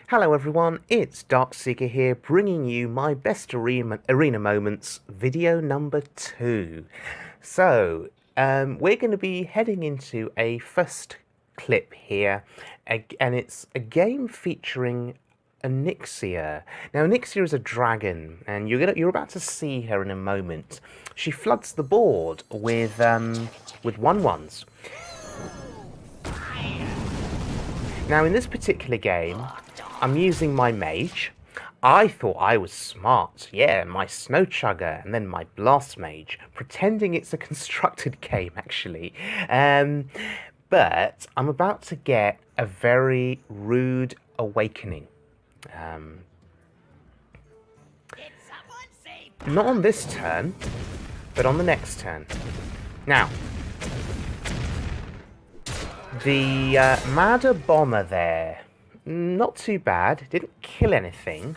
Hello everyone, it's Darkseeker here, bringing you my best arena moments, video number 2. So, we're going to be heading into a first clip here, and it's a game featuring Onyxia. Now, Onyxia is a dragon, and you're about to see her in a moment. She floods the board with 1/1s. Now, in this particular game, I'm using my Mage. I thought I was smart. Yeah, my Snow Chugger and then my Blast Mage, pretending it's a constructed game, actually. But I'm about to get a very rude awakening. Not on this turn, but on the next turn. Now, the Madder Bomber there, not too bad, didn't kill anything,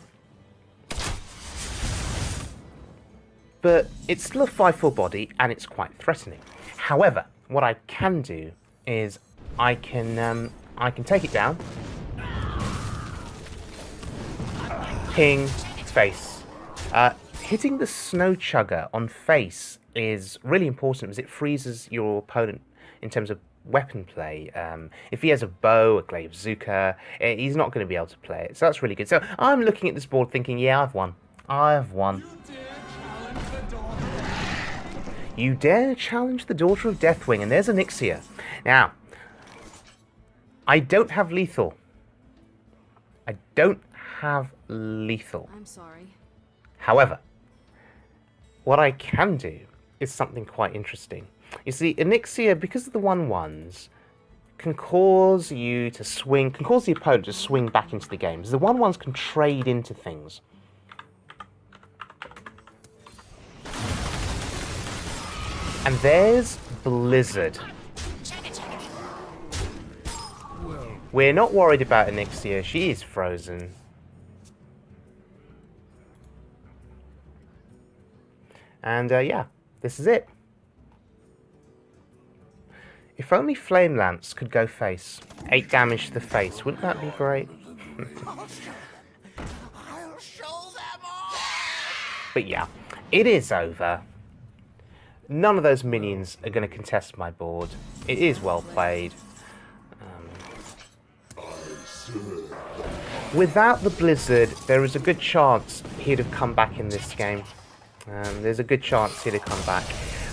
but it's still a 5/4 body and it's quite threatening. However, what I can do is I can take it down, ping, face. Hitting the Snow Chugger on face is really important because it freezes your opponent in terms of weapon play. If he has a bow, a glaive bazooka, he's not going to be able to play it. So that's really good. So I'm looking at this board thinking, yeah, I've won. I've won. You dare challenge the Daughter of Deathwing, and there's Onyxia. Now, I don't have lethal. I don't have lethal. I'm sorry. However, what I can do is something quite interesting. You see, Onyxia, because of the 1/1s, can cause you to swing, can cause the opponent to swing back into the game. The 1/1s can trade into things. And there's Blizzard. We're not worried about Onyxia, she is frozen. And yeah, this is it. If only Flame Lance could go face. 8 damage to the face. Wouldn't that be great? But yeah, it is over. None of those minions are going to contest my board. It is well played. Without the Blizzard, there is a good chance he'd have come back in this game. There's a good chance he'd have come back.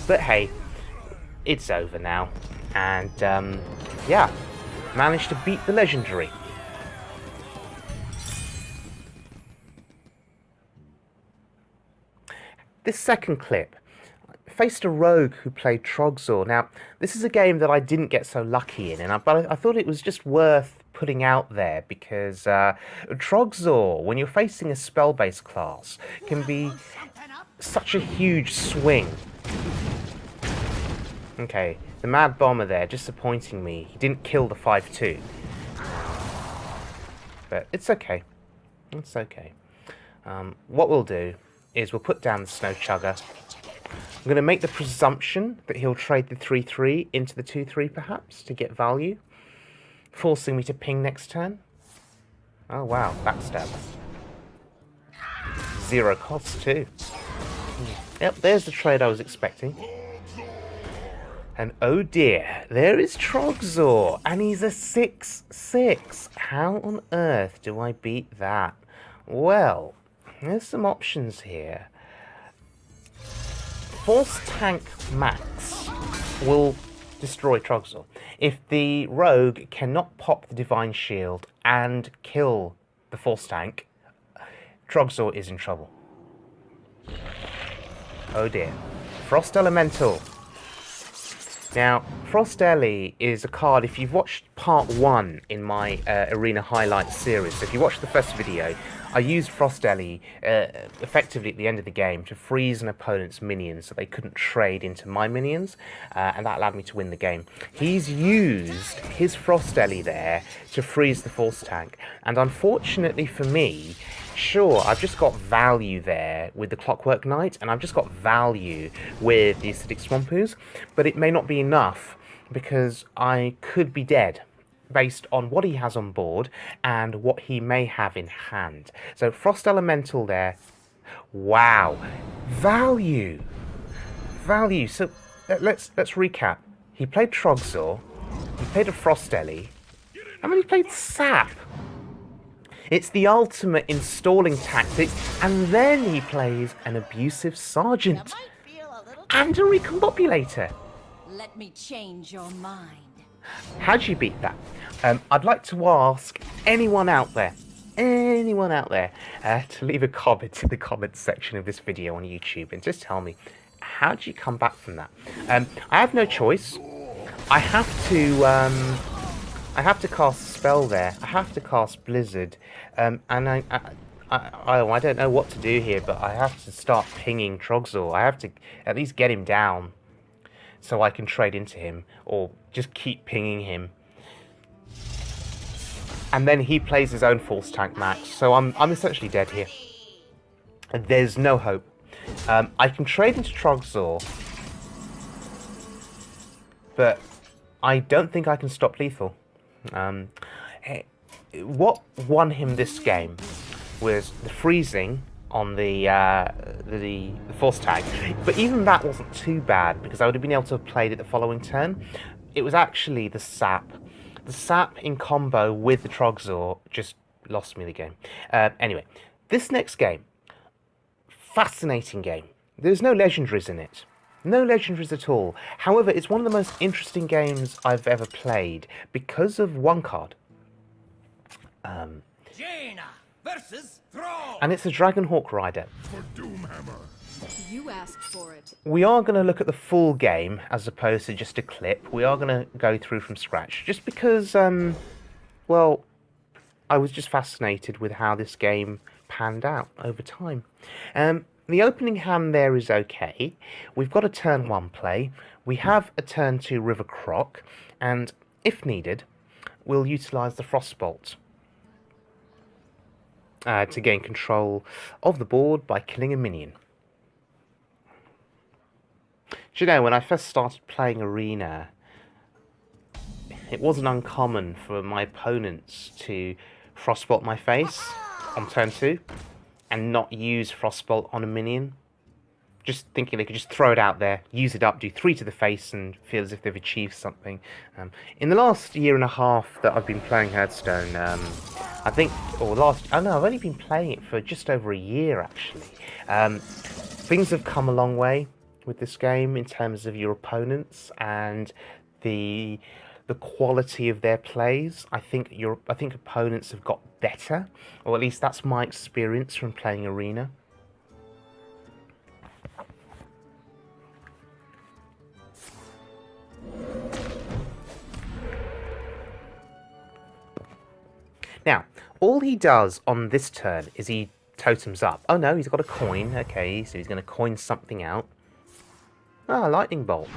But hey, it's over now. And, yeah, managed to beat the legendary. This second clip faced a rogue who played Troggzor. Now, this is a game that I didn't get so lucky in, but I thought it was just worth putting out there because Troggzor, when you're facing a spell-based class, can be such a huge swing. Okay, the Mad Bomber there, disappointing me. He didn't kill the 5/2. But it's okay. It's okay. What we'll do is we'll put down the Snow Chugger. I'm going to make the presumption that he'll trade the 3/3 into the 2/3 perhaps to get value, forcing me to ping next turn. Oh wow, backstab. 0 cost too. Yep, there's the trade I was expecting. And oh dear, there is Troggzor, and he's a 6/6. How on earth do I beat that? Well, there's some options here. Force Tank Max will destroy Troggzor. If the rogue cannot pop the Divine Shield and kill the Force Tank, Troggzor is in trouble. Oh dear. Frost Elemental. Now, Frost Ellie is a card, if you've watched part 1 in my Arena Highlights series, so if you watched the first video, I used Frost Ellie effectively at the end of the game to freeze an opponent's minions so they couldn't trade into my minions, and that allowed me to win the game. He's used his Frost Ellie there to freeze the Force Tank, and unfortunately for me, sure, I've just got value there with the Clockwork Knight, and I've just got value with the Acidic Swampoos, but it may not be enough because I could be dead. based on what he has on board and what he may have in hand. So Frost Elemental there. Wow. Value. Value. So let's recap. He played Troggzor. He played a Frost Ellie. And then he played Sap. It's the ultimate installing tactic. And then he plays an abusive Sergeant. And a Recombobulator. Let me change your mind. How'd you beat that? I'd like to ask anyone out there to leave a comment in the comments section of this video on YouTube and just tell me, how did you come back from that? I have no choice. I have to cast a spell there. I have to cast Blizzard, and I don't know what to do here, but I have to start pinging Troggzor. I have to at least get him down so I can trade into him, or just keep pinging him. And then he plays his own Force Tank Max, so I'm essentially dead here. There's no hope. I can trade into Troggzor, but I don't think I can stop lethal. What won him this game was the freezing on the Force Tag, but even that wasn't too bad because I would have been able to have played it the following turn. It was actually the Sap. The Sap in combo with the Troggzor just lost me the game. Anyway, this next game, fascinating game. There's no legendaries in it. No legendaries at all. However, it's one of the most interesting games I've ever played because of one card. Jaina versus Thrall. And it's a Dragonhawk Rider. For Doomhammer. You asked for it. We are going to look at the full game as opposed to just a clip. We are going to go through from scratch. Just because, well, I was just fascinated with how this game panned out over time. The opening hand there is okay. We've got a turn 1 play. We have a turn 2 River Croc. And, if needed, we'll utilise the Frostbolt to gain control of the board by killing a minion. Do you know, when I first started playing Arena, it wasn't uncommon for my opponents to Frostbolt my face on turn 2 and not use Frostbolt on a minion. Just thinking they could just throw it out there, use it up, do 3 to the face and feel as if they've achieved something. In the last year and a half that I've been playing Hearthstone, I've only been playing it for just over a year actually. Things have come a long way with this game in terms of your opponents and the quality of their plays. I think opponents have got better, or at least that's my experience from playing Arena. Now, all he does on this turn is he totems up. Oh no, he's got a coin. Okay, so he's going to coin something out. Ah, lightning bolt.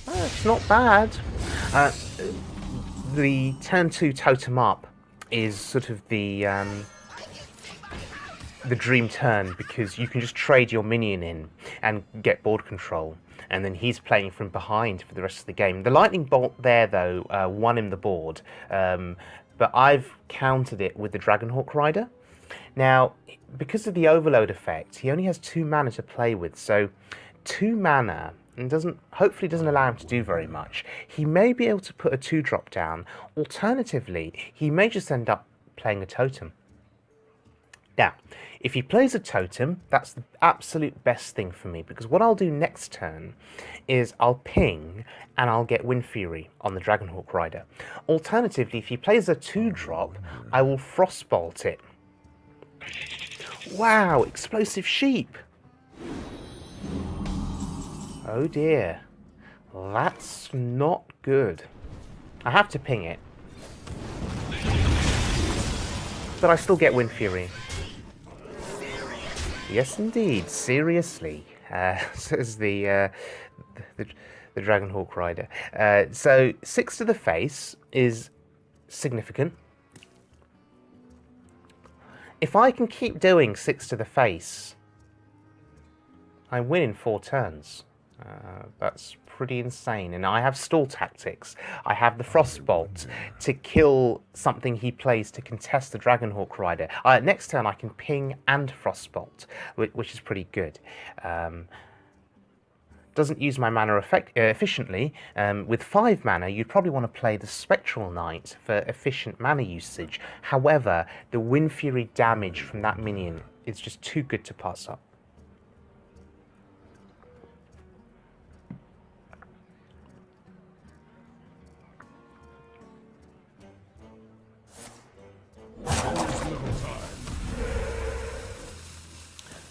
Oh, it's not bad. The turn 2 totem up is sort of the dream turn because you can just trade your minion in and get board control, and then he's playing from behind for the rest of the game. The lightning bolt there, though, won him the board, but I've countered it with the Dragonhawk Rider. Now, because of the overload effect, he only has 2 mana to play with, so 2 mana and hopefully doesn't allow him to do very much. He may be able to put a 2-drop down. Alternatively, he may just end up playing a totem. Now, if he plays a totem, that's the absolute best thing for me, because what I'll do next turn is I'll ping and I'll get Wind Fury on the Dragonhawk Rider. Alternatively, if he plays a 2-drop, I will Frostbolt it. Wow, Explosive Sheep! Oh dear, that's not good. I have to ping it, but I still get Wind Fury. Yes, indeed, seriously, says the Dragonhawk Rider. So 6 to the face is significant. If I can keep doing 6 to the face, I win in 4 turns. That's pretty insane. And I have stall tactics. I have the Frostbolt to kill something he plays to contest the Dragonhawk Rider. Next turn I can ping and Frostbolt, which is pretty good. Doesn't use my mana efficiently. With 5 mana, you'd probably want to play the Spectral Knight for efficient mana usage. However, the Wind Fury damage from that minion is just too good to pass up.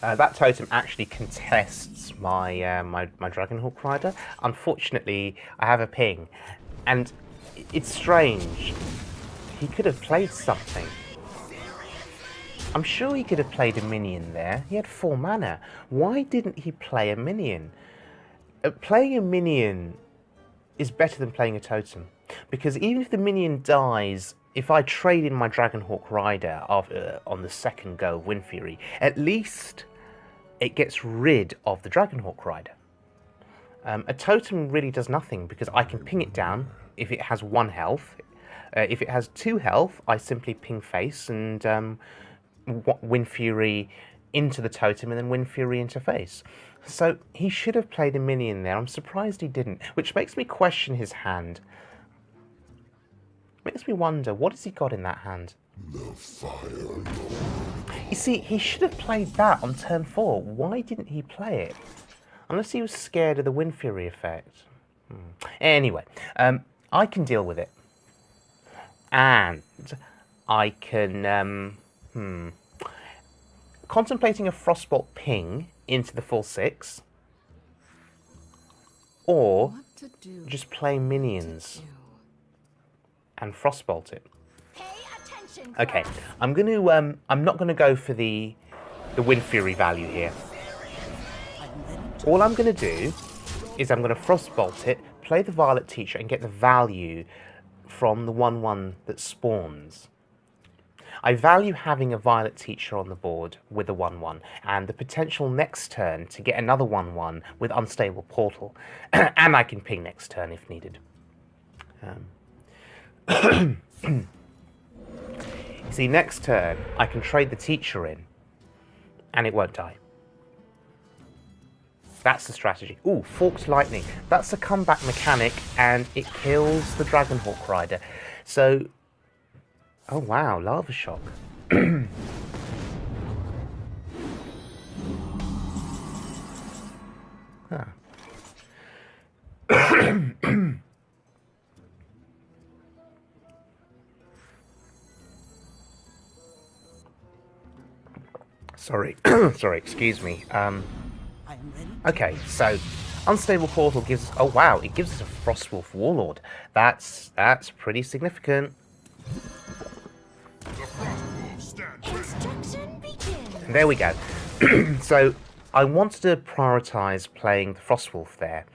That totem actually contests my my Dragonhawk Rider. Unfortunately, I have a ping, and it's strange. He could have played something. I'm sure he could have played a minion there. He had 4 mana. Why didn't he play a minion? Playing a minion is better than playing a totem, because even if the minion dies, if I trade in my Dragonhawk Rider on the second go of Wind Fury, at least it gets rid of the Dragonhawk Rider. A totem really does nothing, because I can ping it down if it has 1 health. If it has 2 health, I simply ping face and Wind Fury into the totem and then Wind Fury into face. So he should have played a minion there. I'm surprised he didn't, which makes me question his hand. Makes me wonder, what has he got in that hand? The Fire Lord. You see, he should have played that on turn 4. Why didn't he play it? Unless he was scared of the Wind Fury effect. Anyway, I can deal with it. And I can... contemplating a Frostbolt ping into the full 6. Or just play minions and Frostbolt it. Okay, I'm not gonna go for the Wind Fury value here. All I'm gonna do is I'm gonna Frostbolt it, play the Violet Teacher, and get the value from the 1/1 that spawns. I value having a Violet Teacher on the board with a 1/1, and the potential next turn to get another 1/1 with Unstable Portal, and I can ping next turn if needed. See, next turn, I can trade the Teacher in, and it won't die. That's the strategy. Ooh, Forked Lightning. That's a comeback mechanic, and it kills the Dragonhawk Rider. So, oh wow, Lava Shock. Huh. Sorry, sorry, excuse me. Okay, so Unstable Portal gives us... Oh wow, it gives us a Frostwolf Warlord. That's pretty significant. Instruction begin. There we go. So I wanted to prioritise playing the Frostwolf there,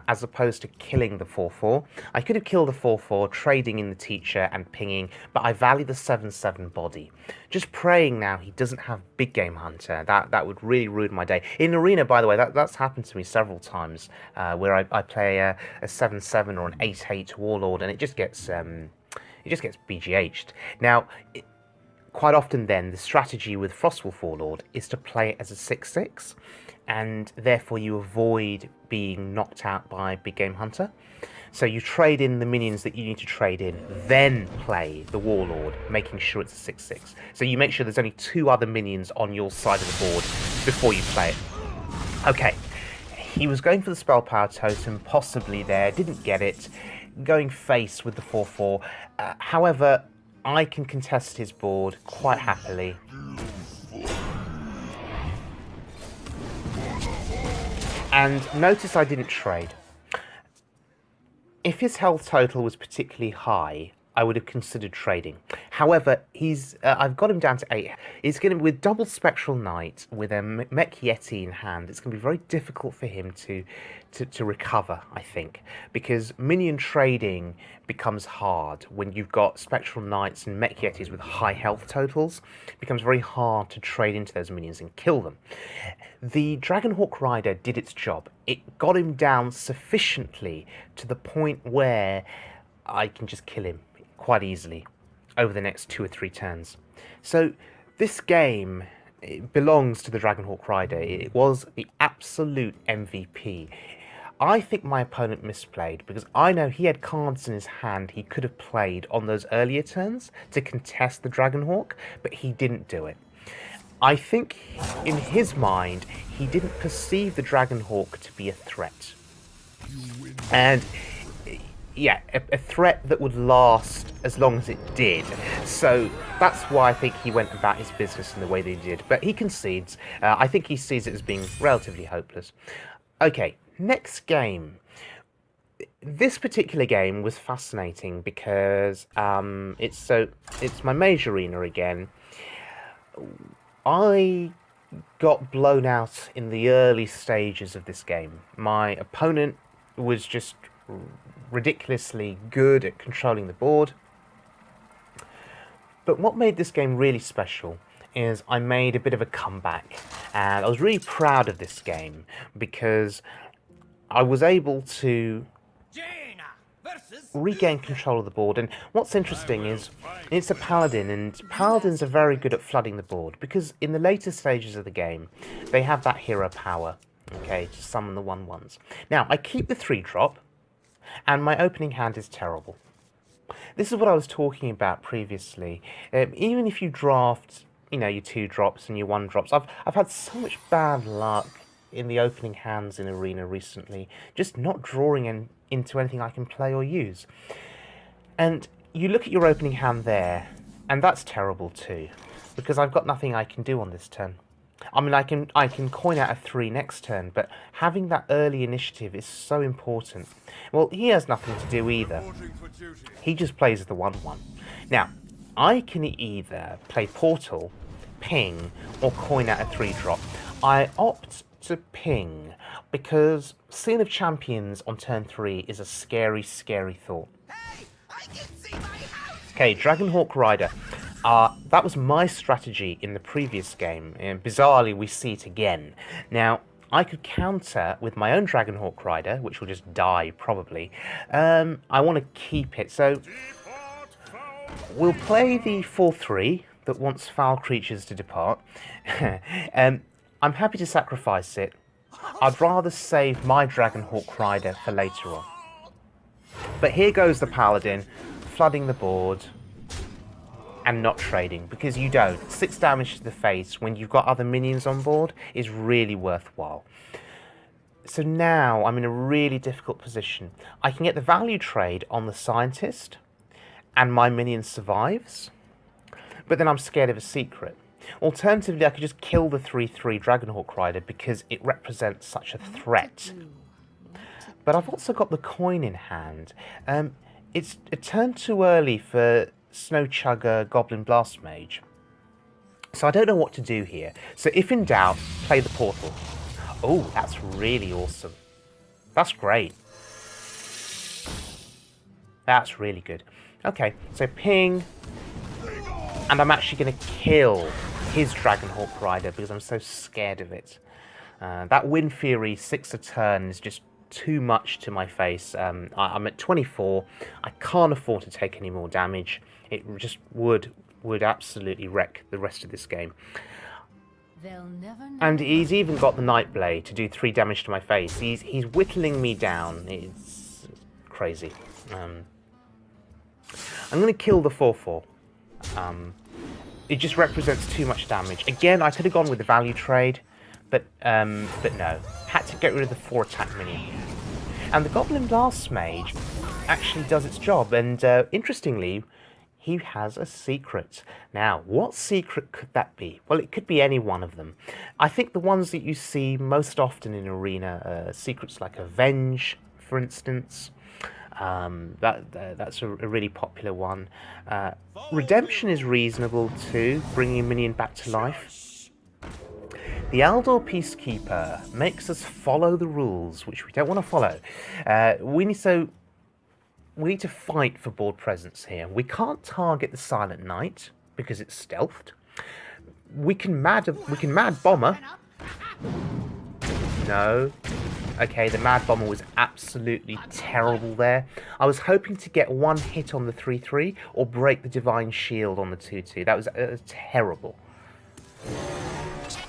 as opposed to killing the 4/4. I could have killed the 4/4, trading in the Teacher and pinging, but I value the 7/7 body. Just praying now he doesn't have Big Game Hunter. That would really ruin my day. In Arena, by the way, that's happened to me several times, where I play a 7/7 or an 8/8 Warlord, and it just gets BGH'd. Now, quite often then, the strategy with Frostwolf Warlord is to play it as a 6/6, and therefore you avoid being knocked out by Big Game Hunter. So you trade in the minions that you need to trade in, then play the Warlord, making sure it's a 6/6. So you make sure there's only 2 other minions on your side of the board before you play it. Okay, he was going for the Spell Power Totem, possibly there, didn't get it, going face with the 4/4. However, I can contest his board quite happily. And notice I didn't trade. If his health total was particularly high, I would have considered trading. However, I've got him down to 8. He's going to, with double Spectral Knight, with a Mech Yeti in hand, it's going to be very difficult for him to recover, I think, because minion trading becomes hard when you've got Spectral Knights and Mech Yetis with high health totals. It becomes very hard to trade into those minions and kill them. The Dragonhawk Rider did its job. It got him down sufficiently to the point where I can just kill him quite easily over the next 2 or 3 turns. So this game, it belongs to the Dragonhawk Rider. It was the absolute MVP. I think my opponent misplayed because I know he had cards in his hand he could have played on those earlier turns to contest the Dragonhawk, but he didn't do it. I think in his mind he didn't perceive the Dragonhawk to be a threat. And yeah, a threat that would last as long as it did. So that's why I think he went about his business in the way that he did. But he concedes. I think he sees it as being relatively hopeless. Okay, next game. This particular game was fascinating because it's my Mage Arena again. I got blown out in the early stages of this game. My opponent was just ridiculously good at controlling the board. But what made this game really special is I made a bit of a comeback, and I was really proud of this game because I was able to regain control of the board. And what's interesting is it's a Paladin, and Paladins are very good at flooding the board because in the later stages of the game they have that hero power, okay, to summon the 1/1s. Now I keep the 3-drop, and my opening hand is terrible. This is what I was talking about previously. Even if you draft, you know, your 2-drops and your 1-drops, I've had so much bad luck in the opening hands in Arena recently, just not drawing into anything I can play or use. And you look at your opening hand there, and that's terrible too, because I've got nothing I can do on this turn. I mean, I can coin out a 3 next turn, but having that early initiative is so important. Well, he has nothing to do either. He just plays the 1/1. Now, I can either play Portal, ping, or coin out a 3-drop. I opt to ping because Scene of Champions on turn 3 is a scary, scary thought. Hey, I can see my house! Okay, Dragonhawk Rider. That was my strategy in the previous game, and bizarrely we see it again. Now, I could counter with my own Dragonhawk Rider, which will just die probably. I want to keep it, so we'll play the 4/3 that wants foul creatures to depart. I'm happy to sacrifice it. I'd rather save my Dragonhawk Rider for later on. But here goes the Paladin, flooding the board and not trading, because you don't. 6 damage to the face when you've got other minions on board is really worthwhile. So now I'm in a really difficult position. I can get the value trade on the Scientist, and my minion survives, but then I'm scared of a secret. Alternatively, I could just kill the 3/3 Dragonhawk Rider because it represents such a threat. But I've also got the coin in hand. It's a turn too early for Snow Chugger Goblin Blast Mage. So I don't know what to do here. So if in doubt, play the Portal. Oh, that's really awesome. That's great. That's really good. Okay, so ping. And I'm actually going to kill his Dragonhawk Rider because I'm so scared of it. That Wind Fury 6 a turn is just too much to my face. I'm at 24. I can't afford to take any more damage. It just would absolutely wreck the rest of this game. They'll never know. And he's even got the Nightblade to do 3 damage to my face. He's whittling me down. It's crazy. I'm going to kill the 4/4. It just represents too much damage. Again, I could have gone with the value trade, but no. Had to get rid of the 4 attack minion. And the Goblin Blast Mage actually does its job, and interestingly, he has a secret. Now, what secret could that be? Well, it could be any one of them. I think the ones that you see most often in Arena are secrets like Avenge, for instance. That's a really popular one. Redemption is reasonable too, bringing a minion back to life. The Aldor Peacekeeper makes us follow the rules, which we don't want to follow. We need to fight for board presence here. We can't target the Silent Knight because it's stealthed. We can mad bomber. No. Okay, the mad bomber was absolutely terrible there. I was hoping to get one hit on the 3/3 or break the divine shield on the 2/2. That was terrible.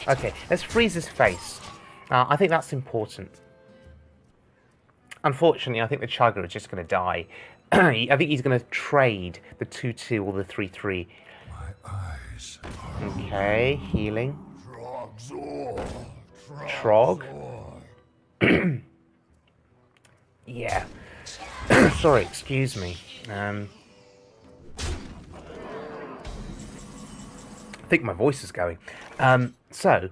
Okay, let's freeze his face. I think that's important. Unfortunately, I think the Chugger is just going to die. I think he's going to trade the 2/2 or the 3/3. My eyes. Okay, healing. Troggzor. Trog. Yeah. Sorry, excuse me. I think my voice is going. So,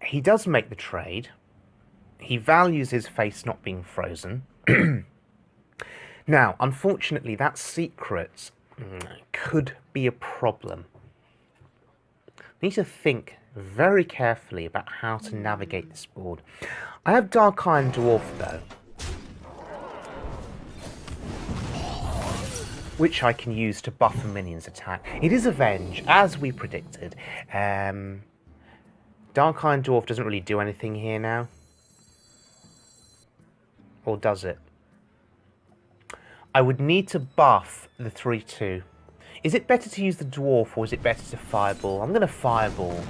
he does make the trade. He values his face not being frozen. Now, unfortunately, that secret could be a problem. Need to think very carefully about how to navigate this board. I have Dark Iron Dwarf, though, which I can use to buff a minion's attack. It is Avenge, as we predicted. Dark Iron Dwarf doesn't really do anything here now. Or does it? I would need to buff the 3/2. Is it better to use the Dwarf or is it better to Fireball? I'm going to Fireball.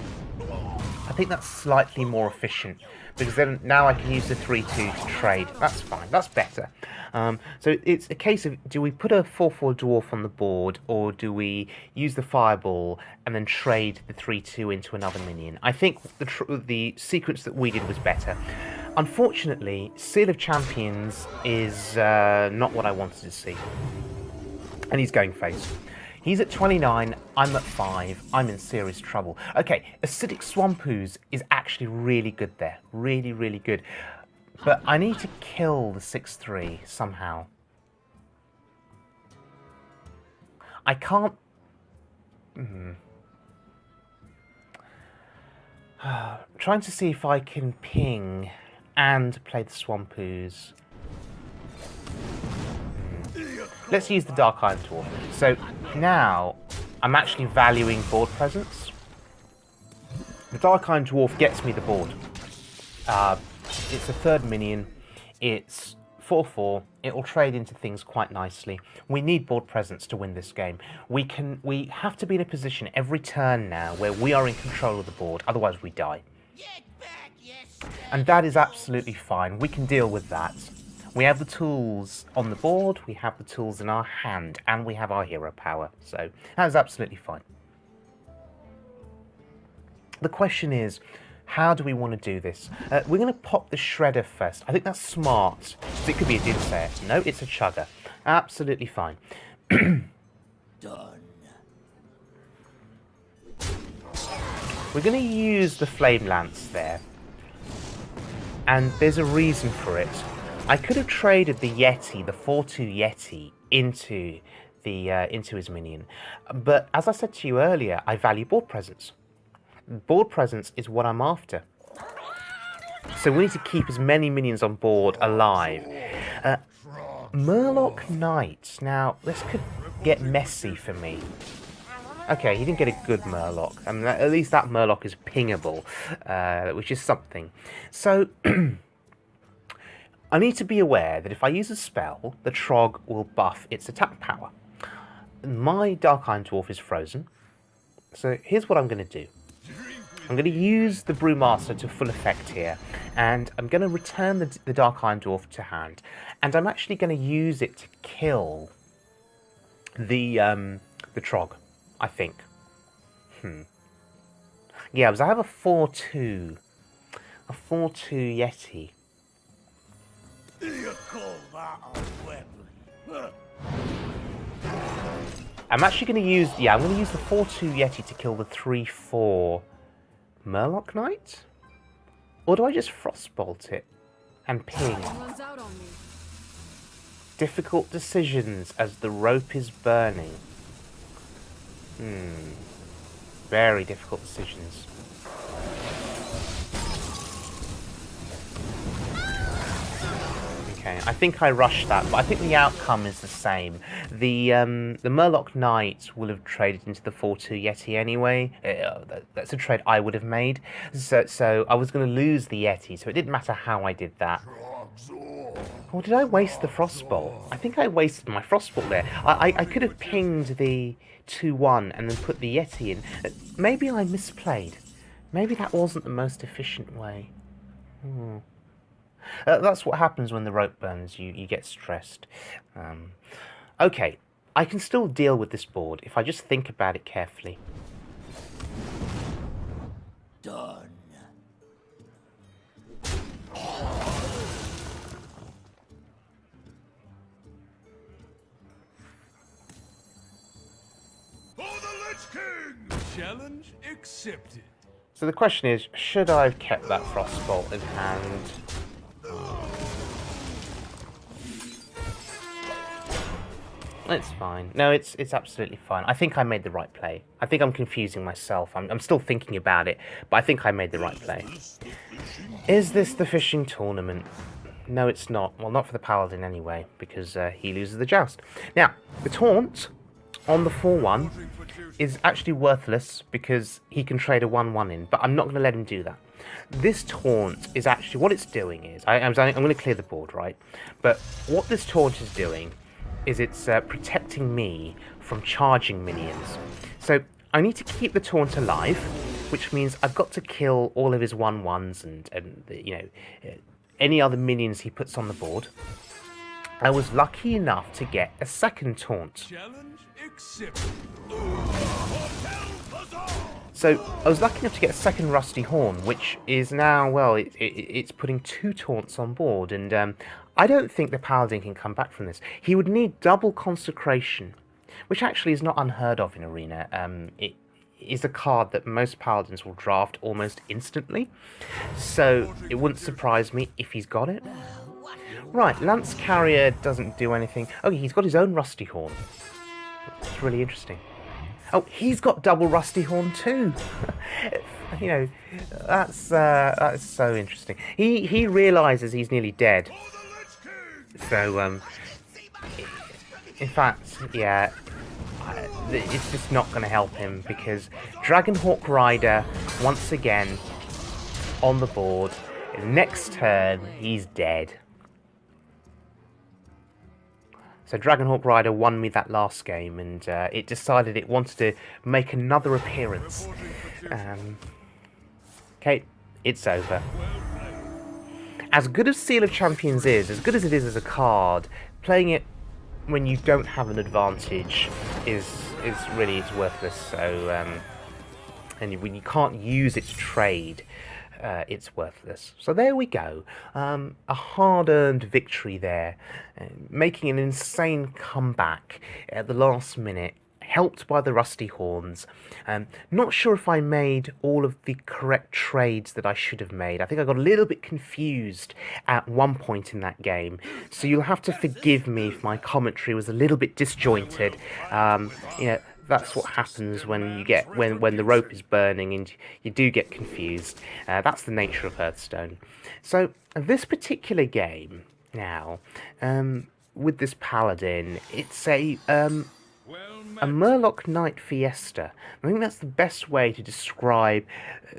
I think that's slightly more efficient because then now I can use the 3/2 to trade. That's fine. That's better. So it's a case of, do we put a 4/4 Dwarf on the board or do we use the Fireball and then trade the 3/2 into another minion? I think the sequence that we did was better. Unfortunately, Seal of Champions is not what I wanted to see. And he's going face. He's at 29, I'm at 5, I'm in serious trouble. Okay, Acidic Swamp Ooze is actually really good there. Really, really good. But I need to kill the 6/3 somehow. I can't... Trying to see if I can ping and play the Swamp Ooze. Let's use the Dark Iron Dwarf. So now I'm actually valuing board presence. The Dark Iron Dwarf gets me the board. It's a third minion. It's 4/4. It'll trade into things quite nicely. We need board presence to win this game. We have to be in a position every turn now where we are in control of the board. Otherwise we die. And that is absolutely fine. We can deal with that. We have the tools on the board, we have the tools in our hand, and we have our hero power. So that is absolutely fine. The question is, how do we want to do this? We're going to pop the Shredder first. I think that's smart. It could be a Doomsayer. No, it's a Chugger. Absolutely fine. Done. We're going to use the Flame Lance there. And there's a reason for it. I could have traded the Yeti, the 4/2 Yeti, into his minion. But as I said to you earlier, I value board presence. Board presence is what I'm after. So we need to keep as many minions on board alive. Murloc Knight. Now, this could get messy for me. Okay, he didn't get a good Murloc. I mean, at least that Murloc is pingable, which is something. So... I need to be aware that if I use a spell, the Trog will buff its attack power. My Dark Iron Dwarf is frozen, so here's what I'm going to do. I'm going to use the Brewmaster to full effect here, and I'm going to return the Dark Iron Dwarf to hand, and I'm actually going to use it to kill the Trog, I think. Yeah, because I have a 4/2 Yeti. You call that a weapon? I'm actually going to use... Yeah, I'm going to use the 4/2 Yeti to kill the 3/4 Murloc Knight? Or do I just Frostbolt it and ping? difficult decisions as the rope is burning. Very difficult decisions. Okay, I think I rushed that, but I think the outcome is the same. The Murloc Knight will have traded into the 4-2 Yeti anyway. That's a trade I would have made. So I was going to lose the Yeti, so it didn't matter how I did that. Or did I waste the Frostbolt? I think I wasted my Frostbolt there. I could have pinged the 2-1 and then put the Yeti in. Maybe I misplayed. Maybe that wasn't the most efficient way. That's what happens when the rope burns. You get stressed. Okay, I can still deal with this board if I just think about it carefully. Done. For the Lich King! Challenge accepted. So the question is, should I have kept that Frostbolt in hand? It's fine. No, it's absolutely fine. I think I made the right play. I think I'm confusing myself. I'm still thinking about it, but I think I made the right play. Is this the fishing tournament? No, it's not. Well, not for the Paladin anyway, because he loses the joust. Now, the taunt on the 4-1 is actually worthless because he can trade a 1-1 in, but I'm not going to let him do that. This taunt is actually, what it's doing is, I'm going to clear the board, right? But what this taunt is doing is it's protecting me from charging minions. So I need to keep the taunt alive, which means I've got to kill all of his 1-1s and you know, any other minions he puts on the board. I was lucky enough to get a second taunt. Challenge accepted. So I was lucky enough to get a second Rusty Horn, which is now, well, it's putting 2 taunts on board, and I don't think the Paladin can come back from this. He would need double Consecration, which actually is not unheard of in Arena. It is a card that most Paladins will draft almost instantly, so it wouldn't surprise me if he's got it. Right, Lance Carrier doesn't do anything. Oh, he's got his own Rusty Horn. It's really interesting. Oh, he's got double Rusty Horn too. You know, that's so interesting. He realizes he's nearly dead. So in fact, yeah, it's just not going to help him because Dragonhawk Rider once again on the board. Next turn, he's dead. So Dragonhawk Rider won me that last game, and it decided it wanted to make another appearance. Okay, it's over. As good as Seal of Champions is, as good as it is as a card, playing it when you don't have an advantage is really, it's worthless. So, and when you can't use it to trade, it's worthless. So there we go. A hard-earned victory there, making an insane comeback at the last minute, helped by the Rusty Horns. Not sure if I made all of the correct trades that I should have made. I think I got a little bit confused at one point in that game, so you'll have to forgive me if my commentary was a little bit disjointed. You know, that's what happens when you get when the rope is burning and you do get confused. That's the nature of Hearthstone. So this particular game now, with this Paladin, it's a Murloc Knight Fiesta. I think that's the best way to describe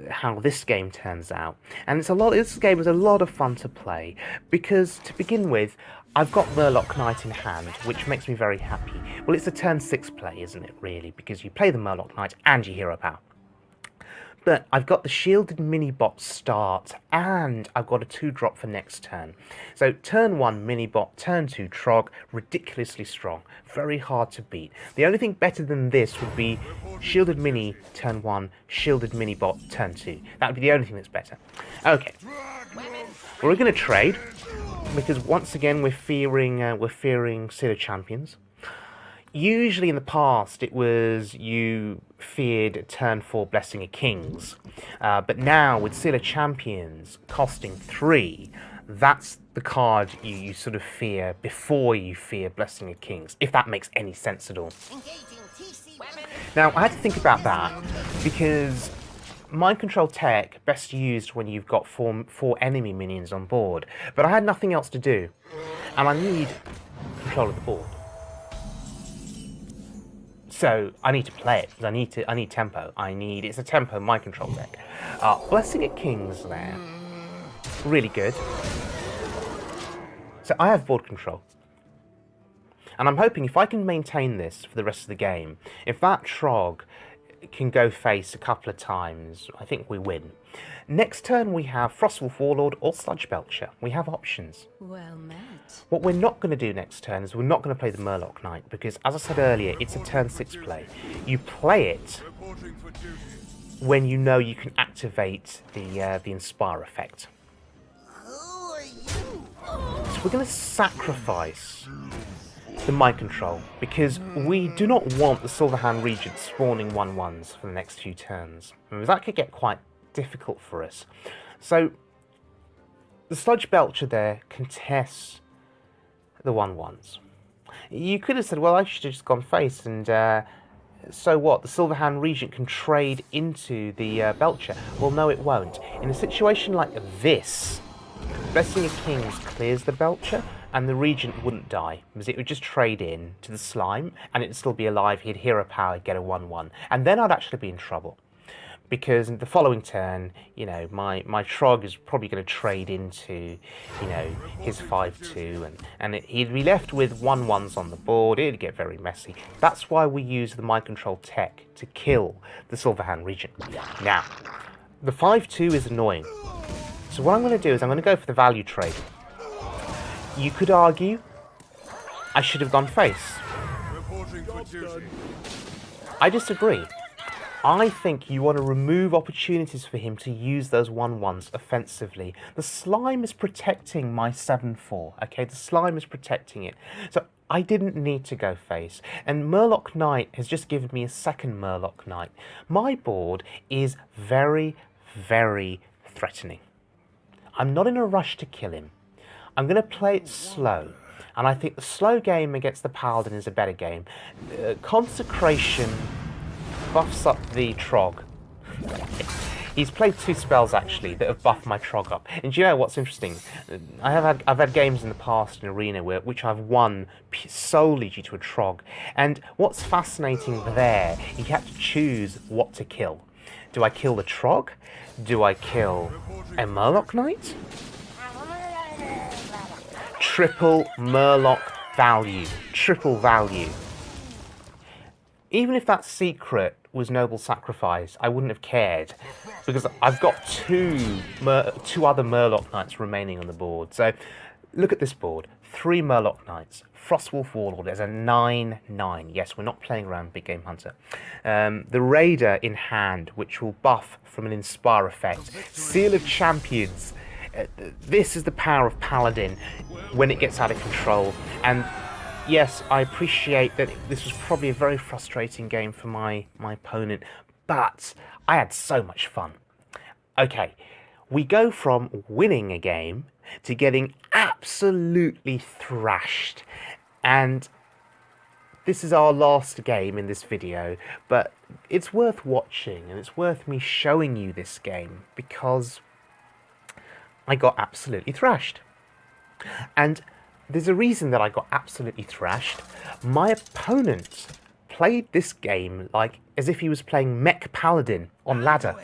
how this game turns out. And this game is a lot of fun to play because, to begin with, I've got Murloc Knight in hand, which makes me very happy. Well, it's a turn 6 play, isn't it, really? Because you play the Murloc Knight and you hero power. But I've got the shielded mini-bot start, and I've got a 2-drop for next turn. So turn 1 mini-bot, turn 2 Trog, ridiculously strong, very hard to beat. The only thing better than this would be shielded mini, turn 1, shielded mini-bot, turn 2. That would be the only thing that's better. Okay, we're going to trade, because once again we're fearing Seal of Champions. Usually in the past it was you feared turn 4 Blessing of Kings, but now with Seal of Champions costing 3, that's the card you sort of fear before you fear Blessing of Kings, if that makes any sense at all. Now, I had to think about that because Mind Control Tech best used when you've got four enemy minions on board, but I had nothing else to do, and I need control of the board. So I need to play it. I need tempo. It's a tempo Mind Control deck. Blessing of Kings there, really good. So I have board control. And I'm hoping if I can maintain this for the rest of the game, if that Trog can go face a couple of times, I think we win. Next turn we have Frostwolf Warlord or Sludge Belcher. We have options. Well met. What we're not going to do next turn is we're not going to play the Murloc Knight because, as I said earlier, it's a turn 6 play. You play it when you know you can activate the Inspire effect. So we're going to sacrifice the Mind Control because we do not want the Silverhand Regent spawning 1/1s for the next few turns. That could get quite difficult for us. So the Sludge Belcher there contests the 1/1s. You could have said, well, I should have just gone face and so what? The Silverhand Regent can trade into the Belcher. Well, no, it won't. In a situation like this, Blessing of Kings clears the Belcher, and the Regent wouldn't die, because it would just trade in to the Slime, and it'd still be alive, he'd hero power, get a 1/1. And then I'd actually be in trouble. Because in the following turn, you know, my Trog is probably going to trade into, you know, his 5/2, and he'd be left with 1/1s on the board, it'd get very messy. That's why we use the Mind Control tech to kill the Silverhand Regent. Now, the 5/2 is annoying. So what I'm going to do is I'm going to go for the value trade. You could argue I should have gone face. I disagree. I think you want to remove opportunities for him to use those 1/1s offensively. The Slime is protecting my 7/4, okay? The Slime is protecting it. So I didn't need to go face. And Murloc Knight has just given me a second Murloc Knight. My board is very, very threatening. I'm not in a rush to kill him. I'm going to play it slow, and I think the slow game against the Paladin is a better game. Consecration buffs up the Trog. He's played 2 spells actually that have buffed my Trog up. And do you know what's interesting? I've had games in the past in Arena which I've won solely due to a Trog. And what's fascinating there, you have to choose what to kill. Do I kill the Trog? Do I kill a Murloc Knight? Triple Murloc value. Triple value. Even if that secret was Noble Sacrifice, I wouldn't have cared. Because I've got two other Murloc Knights remaining on the board. So, look at this board. 3 Murloc Knights. Frostwolf Warlord is a 9/9. Yes, we're not playing around Big Game Hunter. The Raider in hand, which will buff from an Inspire effect. Seal of Champions. This is the power of Paladin when it gets out of control. And yes, I appreciate that this was probably a very frustrating game for my opponent, but I had so much fun. Okay, we go from winning a game to getting absolutely thrashed. And this is our last game in this video, but it's worth watching and it's worth me showing you this game because I got absolutely thrashed. And there's a reason that I got absolutely thrashed. My opponent played this game like as if he was playing Mech Paladin on ladder.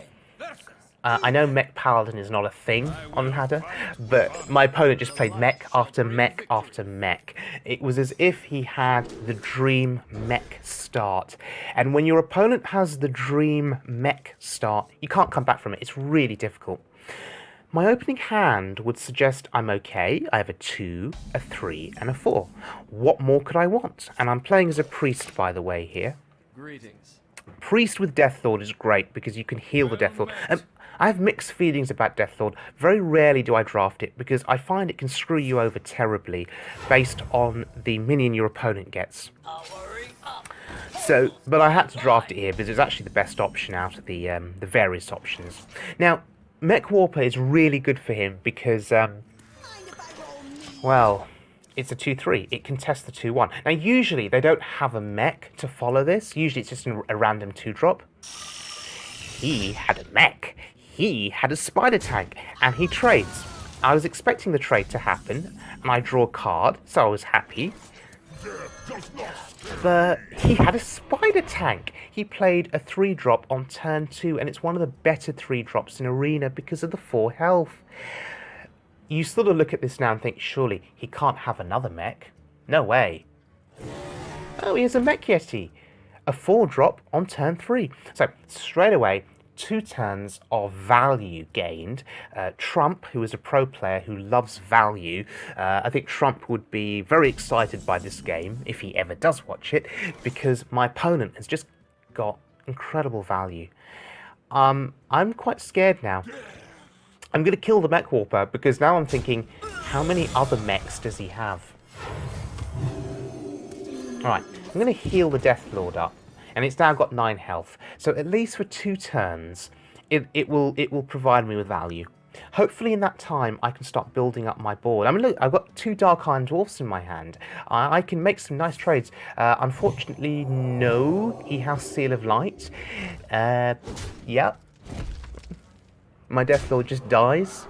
I know Mech Paladin is not a thing on ladder, but my opponent just played mech after mech after mech. It was as if he had the dream mech start. And when your opponent has the dream mech start, you can't come back from it. It's really difficult. My opening hand would suggest I'm okay. I have a 2, a 3, and a 4. What more could I want? And I'm playing as a priest, by the way, here. Greetings. Priest with Deathlord is great because you can heal the Deathlord. I have mixed feelings about Deathlord. Very rarely do I draft it because I find it can screw you over terribly based on the minion your opponent gets. So, but I had to draft it here because it's actually the best option out of the various options. Now, Mech Warper is really good for him because Well, it's a 2-3. It can test the 2-1. Now, usually they don't have a mech to follow this. Usually it's just a random 2-drop. He had a mech. He had a spider tank. And he trades. I was expecting the trade to happen. And I draw a card, so I was happy. But he had a spider tank. He played a 3-drop on turn 2. And it's one of the better 3-drops in Arena because of the 4 health. You sort of look at this now and think, surely he can't have another mech. No way. Oh, he has a Mech Yeti. A 4-drop on turn 3. So, straight away, 2 turns of value gained. Trump, who is a pro player who loves value, I think Trump would be very excited by this game, if he ever does watch it, because my opponent has just got incredible value. I'm quite scared now. I'm going to kill the Mech Warper, because now I'm thinking, how many other mechs does he have? Alright, I'm going to heal the Death Lord up, and it's now got 9 health. So at least for 2 turns, it will provide me with value. Hopefully in that time, I can start building up my board. I mean, look, I've got 2 Dark Iron Dwarfs in my hand. I can make some nice trades. Unfortunately, no, he has Seal of Light. Yeah. My Death Lord just dies.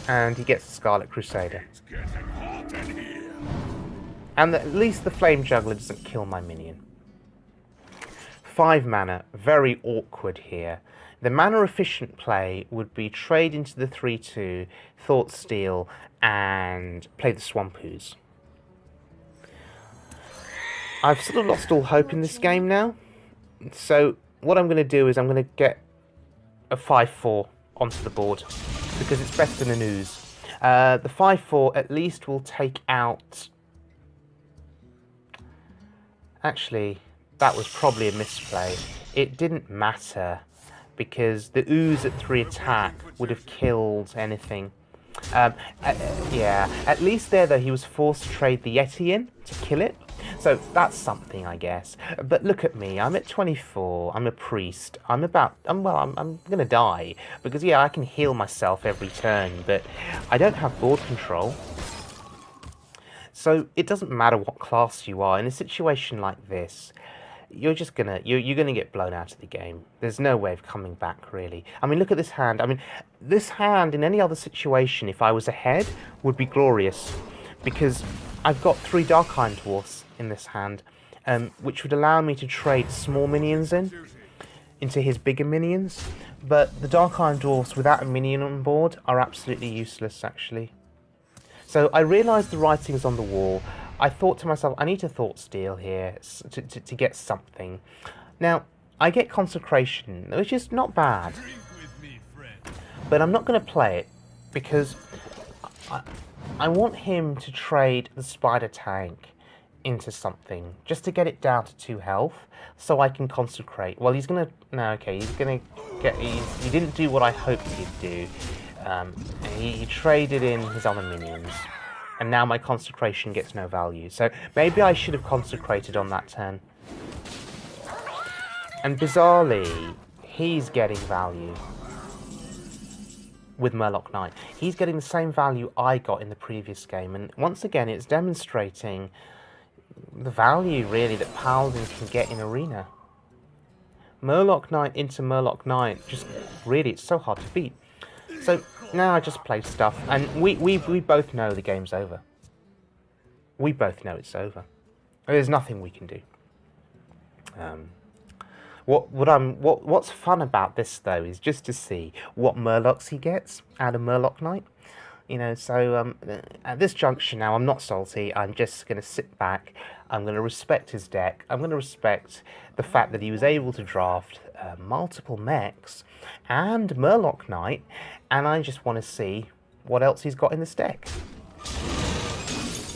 And he gets the Scarlet Crusader. And at least the Flame Juggler doesn't kill my minion. 5 mana, very awkward here. The mana efficient play would be trade into the 3-2, Thought Steal, and play the Swampoos. I've sort of lost all hope in this game now. So what I'm going to do is I'm going to get a 5-4 onto the board, because it's better than an ooze. The 5-4 at least will take out... Actually, that was probably a misplay. It didn't matter, because the ooze at 3 attack would have killed anything. Yeah, at least there though he was forced to trade the Yeti in to kill it. So that's something, I guess. But look at me, I'm at 24, I'm a priest, I'm gonna die. Because yeah, I can heal myself every turn, but I don't have board control. So it doesn't matter what class you are, in a situation like this, you're gonna get blown out of the game. There's no way of coming back, really. I mean, look at this hand. I mean, this hand in any other situation, if I was ahead, would be glorious. Because I've got 3 Dark Iron Dwarfs in this hand, which would allow me to trade small minions into his bigger minions. But the Dark Iron Dwarfs without a minion on board are absolutely useless, actually. So I realised the writing's on the wall. I thought to myself, I need to Thought Steal here to get something. Now, I get Consecration, which is not bad. But I'm not going to play it, because I want him to trade the Spider Tank into something, just to get it down to 2 health, so I can Consecrate. Well, he's going to... No, okay, he's going to get... He didn't do what I hoped he'd do. He traded in his other minions. And now my Consecration gets no value. So maybe I should have Consecrated on that turn. And bizarrely, he's getting value with Murloc Knight. He's getting the same value I got in the previous game. And once again, it's demonstrating the value, really, that Paladin can get in Arena. Murloc Knight into Murloc Knight, just really, it's so hard to beat. So now I just play stuff, and we both know the game's over. We both know it's over. There's nothing we can do. What's fun about this though is just to see what Murlocs he gets out of Murloc Knight. You know, so at this juncture now, I'm not salty. I'm just going to sit back. I'm going to respect his deck. I'm going to respect the fact that he was able to draft multiple mechs and Murloc Knight, and I just want to see what else he's got in this deck.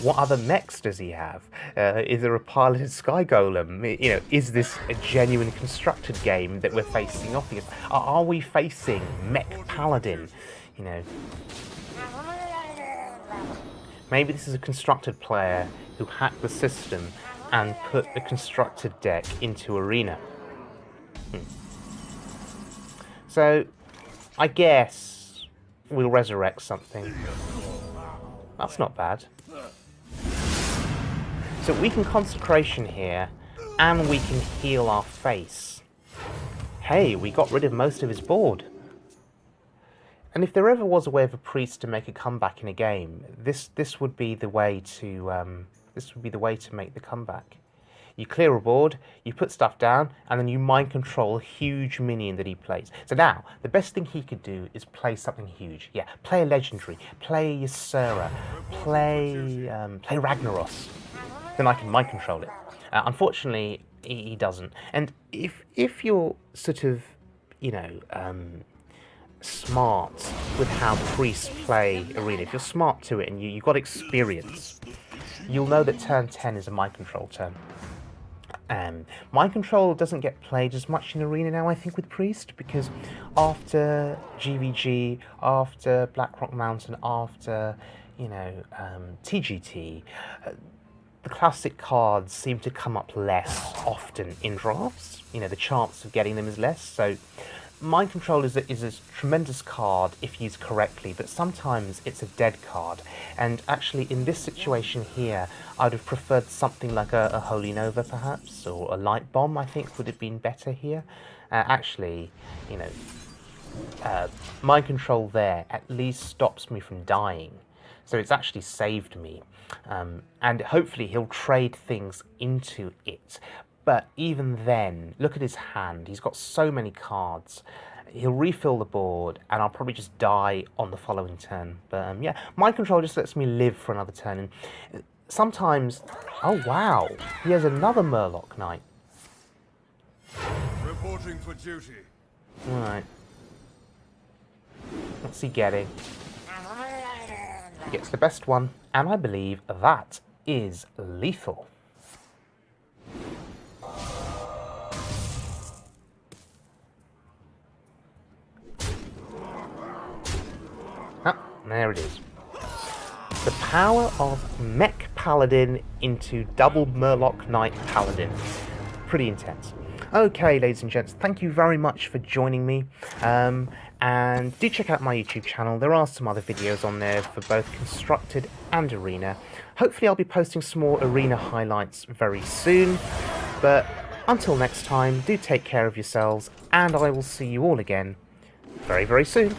What other mechs does he have? Is there a piloted Sky Golem? You know, is this a genuine constructed game that we're facing off against? Are we facing Mech Paladin? You know, maybe this is a constructed player who hacked the system and put the constructed deck into Arena. So, I guess we'll resurrect something. That's not bad. So we can Consecration here, and we can heal our face. Hey, we got rid of most of his board. And if there ever was a way of a priest to make a comeback in a game, this would be the way to make the comeback. You clear a board, you put stuff down, and then you mind control a huge minion that he plays. So now, the best thing he could do is play something huge. Yeah, play a legendary, play Ysera, play Ragnaros. Then I can mind control it. Unfortunately, he doesn't. And if you're sort of, you know, smart with how priests play Arena, if you're smart to it and you've got experience, you'll know that turn 10 is a mind control turn. Mind control doesn't get played as much in Arena now, I think, with Priest, because after GVG, after Blackrock Mountain, after, you know, TGT, the classic cards seem to come up less often in drafts. You know, the chance of getting them is less, so Mind Control is a tremendous card if used correctly, but sometimes it's a dead card. And actually, in this situation here, I would have preferred something like a Holy Nova, perhaps, or a Light Bomb, I think, would have been better here. Actually, you know, Mind Control there at least stops me from dying. So it's actually saved me. And hopefully he'll trade things into it. But even then, look at his hand. He's got so many cards. He'll refill the board, and I'll probably just die on the following turn. But yeah, Mind Control just lets me live for another turn. And sometimes... Oh, wow. He has another Murloc Knight. Reporting for duty. Alright. What's he getting? He gets the best one, and I believe that is lethal. Ah, there it is. The power of Mech Paladin into double Murloc Knight Paladin. Pretty intense. Okay, ladies and gents, thank you very much for joining me. And do check out my YouTube channel. There are some other videos on there for both Constructed and Arena. Hopefully I'll be posting some more Arena highlights very soon. But until next time, do take care of yourselves, and I will see you all again very, very soon.